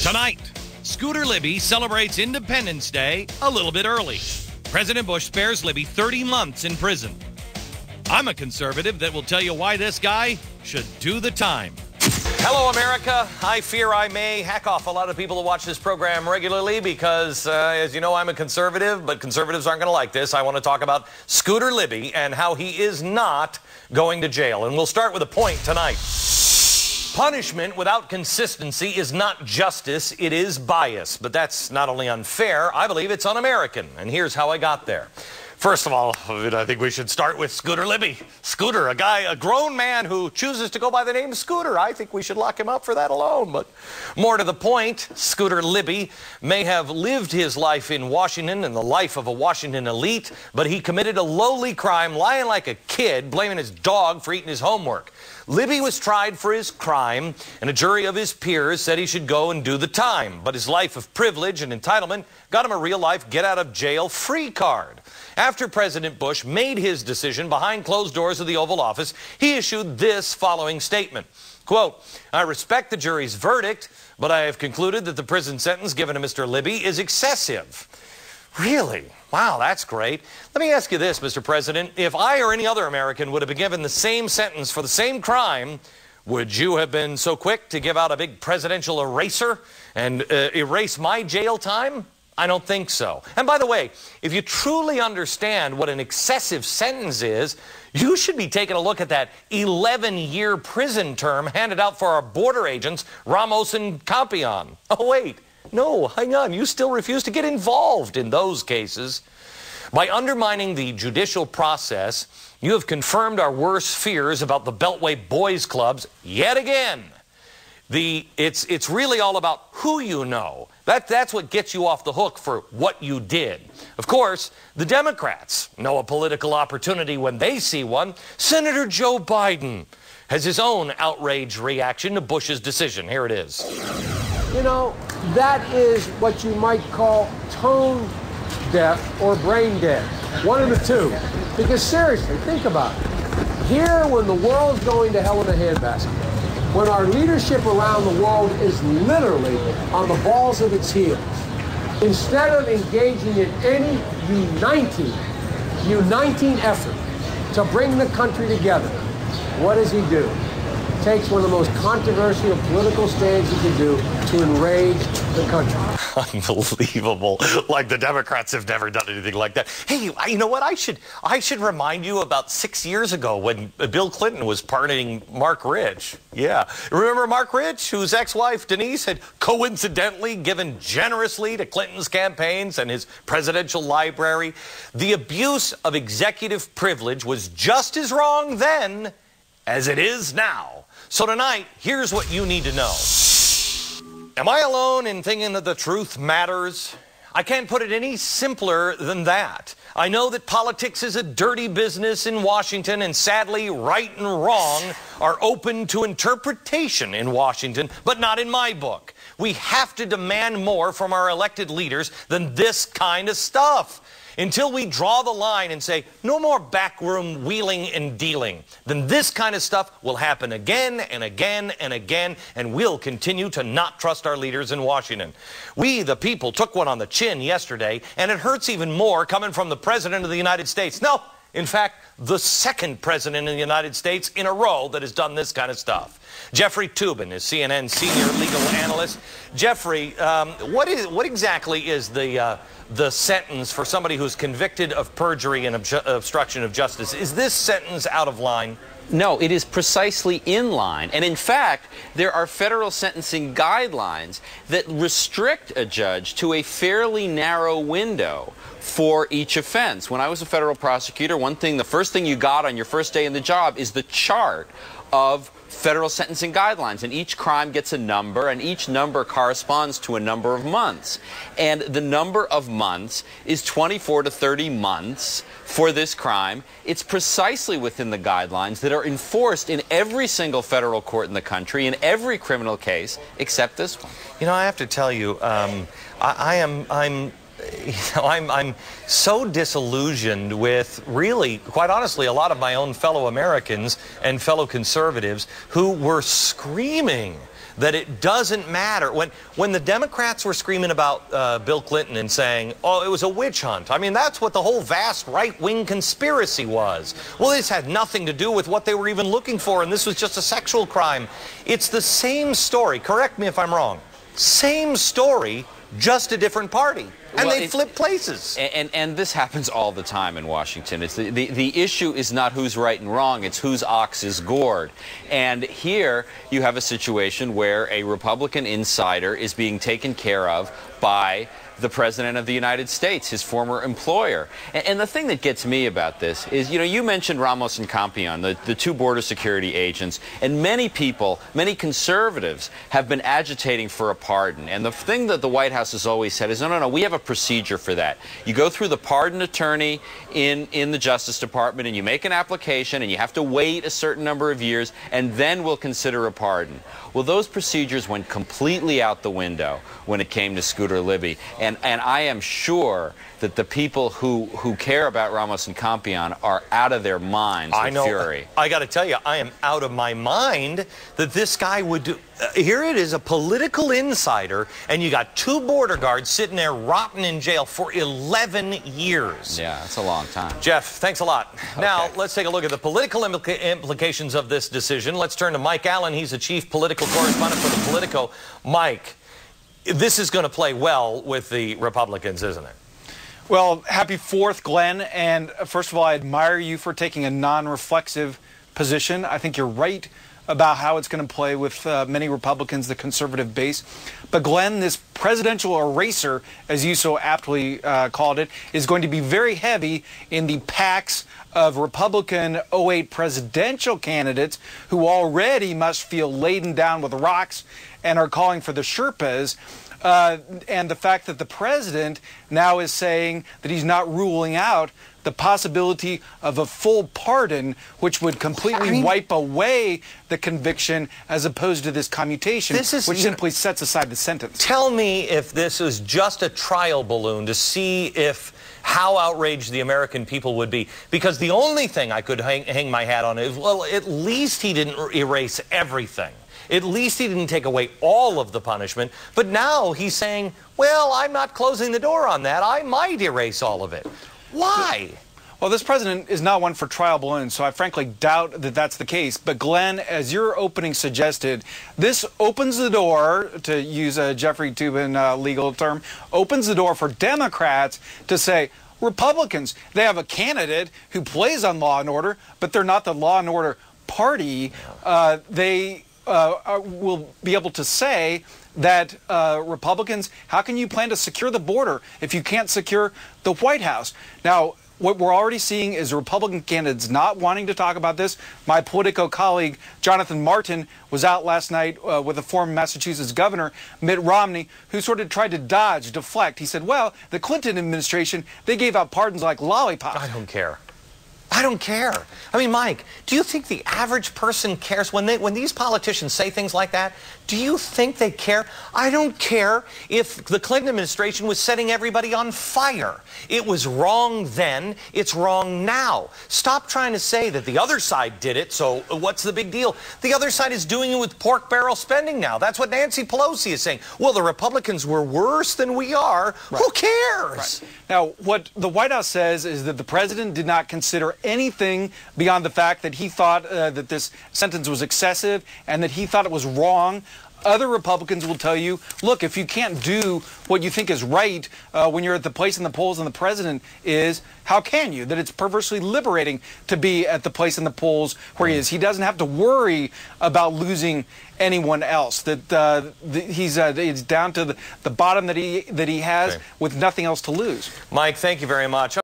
Tonight, Scooter Libby celebrates Independence Day a little bit early. President Bush spares Libby 30 months in prison. I'm a conservative that will tell you why this guy should do the time. Hello, America. I fear I may hack off a lot of people who watch this program regularly because, as you know, I'm a conservative, but conservatives aren't going to like this. I want to talk about Scooter Libby and how he is not going to jail. And we'll start with a point tonight. Punishment without consistency is not justice, it is bias. But that's not only unfair, I believe it's un-American. And here's how I got there. First of all, I think we should start with Scooter Libby. Scooter, a grown man who chooses to go by the name Scooter. I think we should lock him up for that alone. But more to the point, Scooter Libby may have lived his life in Washington and the life of a Washington elite, but he committed a lowly crime, lying like a kid, blaming his dog for eating his homework. Libby was tried for his crime, and a jury of his peers said he should go and do the time. But his life of privilege and entitlement got him a real-life get-out-of-jail-free card. After President Bush made his decision behind closed doors of the Oval Office, he issued this following statement. Quote, "I respect the jury's verdict, but I have concluded that the prison sentence given to Mr. Libby is excessive." Really? Wow, that's great. Let me ask you this, Mr. President. If I or any other American would have been given the same sentence for the same crime, would you have been so quick to give out a big presidential eraser and erase my jail time? I don't think so. And by the way, if you truly understand what an excessive sentence is, you should be taking a look at that 11-year prison term handed out for our border agents, Ramos and Campion. Oh, wait. No, hang on. You still refuse to get involved in those cases. By undermining the judicial process, you have confirmed our worst fears about the Beltway boys clubs yet again. It's really all about who you know. That's what gets you off the hook for what you did. Of course, the Democrats know a political opportunity when they see one. Senator Joe Biden has his own outraged reaction to Bush's decision. Here it is. You know, that is what you might call tone deaf or brain dead. One of the two. Because seriously, think about it. Here, when the world's going to hell in a handbasket, when our leadership around the world is literally on the balls of its heels, instead of engaging in any uniting effort to bring the country together, what does he do? Takes one of the most controversial political stands he can do to enrage the country. Unbelievable. Like the Democrats have never done anything like that. Hey, you know what? I should remind you about 6 years ago when Bill Clinton was pardoning Mark Rich. Yeah. Remember Mark Rich, whose ex-wife Denise had coincidentally given generously to Clinton's campaigns and his presidential library? The abuse of executive privilege was just as wrong then as it is now. So tonight, here's what you need to know. Am I alone in thinking that the truth matters? I can't put it any simpler than that. I know that politics is a dirty business in Washington, and sadly, right and wrong are open to interpretation in Washington, but not in my book. We have to demand more from our elected leaders than this kind of stuff. Until we draw the line and say, no more backroom wheeling and dealing, then this kind of stuff will happen again and again and again, and we'll continue to not trust our leaders in Washington. We, the people, took one on the chin yesterday, and it hurts even more coming from the President of the United States. No, in fact, the second president in the United States in a row that has done this kind of stuff. Jeffrey Toobin is CNN's senior legal analyst. Jeffrey, what exactly is the sentence for somebody who's convicted of perjury and obstruction of justice? Is this sentence out of line? No, it is precisely in line. And in fact, there are federal sentencing guidelines that restrict a judge to a fairly narrow window for each offense. When I was a federal prosecutor, the first thing you got on your first day in the job is the chart of federal sentencing guidelines, and each crime gets a number, and each number corresponds to a number of months. And the number of months is 24 to 30 months for this crime. It's precisely within the guidelines that are enforced in every single federal court in the country, in every criminal case, except this one. You know, I have to tell you, I'm so disillusioned with, really, quite honestly, a lot of my own fellow Americans and fellow conservatives who were screaming that it doesn't matter. When the Democrats were screaming about Bill Clinton and saying, oh, it was a witch hunt. I mean, that's what the whole vast right-wing conspiracy was. Well, this had nothing to do with what they were even looking for, and this was just a sexual crime. It's the same story. Correct me if I'm wrong. Same story, just a different party. And well, they flip places. And this happens all the time in Washington. It's the issue is not who's right and wrong, it's whose ox is gored. And here you have a situation where a Republican insider is being taken care of by the President of the United States, his former employer. And the thing that gets me about this is, you know, you mentioned Ramos and Campion, the two border security agents, and many people, many conservatives have been agitating for a pardon. And the thing that the White House has always said is, no, we have a procedure for that. You go through the pardon attorney in the Justice Department and you make an application and you have to wait a certain number of years and then we'll consider a pardon. Well, those procedures went completely out the window when it came to Scooter Libby. And I am sure that the people who care about Ramos and Campion are out of their minds with fury. I got to tell you, I am out of my mind that this guy would do. Here it is, a political insider, and you got two border guards sitting there rotting in jail for 11 years. Yeah, that's a long time. Jeff, thanks a lot. Okay. Now, let's take a look at the political implications of this decision. Let's turn to Mike Allen. He's the chief political correspondent for the Politico. Mike, this is going to play well with the Republicans, isn't it? Well, happy 4th, Glenn. And first of all, I admire you for taking a non-reflexive position. I think you're right about how it's going to play with many Republicans, the conservative base. But Glenn, this presidential eraser, as you so aptly called it, is going to be very heavy in the packs of Republican 08 presidential candidates who already must feel laden down with rocks and are calling for the Sherpas. And the fact that the president now is saying that he's not ruling out the possibility of a full pardon, which would completely wipe away the conviction as opposed to this commutation, which simply sets aside the sentence. Tell me if this is just a trial balloon to see how outraged the American people would be. Because the only thing I could hang my hat on is, well, at least he didn't erase everything. At least he didn't take away all of the punishment. But now he's saying, well, I'm not closing the door on that. I might erase all of it. Why? Well, this president is not one for trial balloons, so I frankly doubt that that's the case. But Glenn, as your opening suggested, this opens the door, to use a Jeffrey Toobin legal term, opens the door for Democrats to say, Republicans, they have a candidate who plays on law and order, but they're not the law and order party. They will be able to say that Republicans, how can you plan to secure the border if you can't secure the White House? Now, what we're already seeing is Republican candidates not wanting to talk about this. My Politico colleague, Jonathan Martin, was out last night with a former Massachusetts governor, Mitt Romney, who sort of tried to dodge, deflect. He said, well, the Clinton administration, they gave out pardons like lollipops. I don't care. I don't care. I mean, Mike, do you think the average person cares when these politicians say things like that? Do you think they care? I don't care if the Clinton administration was setting everybody on fire. It was wrong then. It's wrong now. Stop trying to say that the other side did it, so what's the big deal? The other side is doing it with pork barrel spending now. That's what Nancy Pelosi is saying. Well, the Republicans were worse than we are. Right. Who cares? Right. Now, what the White House says is that the president did not consider anything beyond the fact that he thought that this sentence was excessive and that he thought it was wrong. Other Republicans will tell you, look, if you can't do what you think is right when you're at the place in the polls and the president is, how can you? That it's perversely liberating to be at the place in the polls where he is. He doesn't have to worry about losing anyone else. That he's down to the bottom that he has with nothing else to lose. Mike, thank you very much.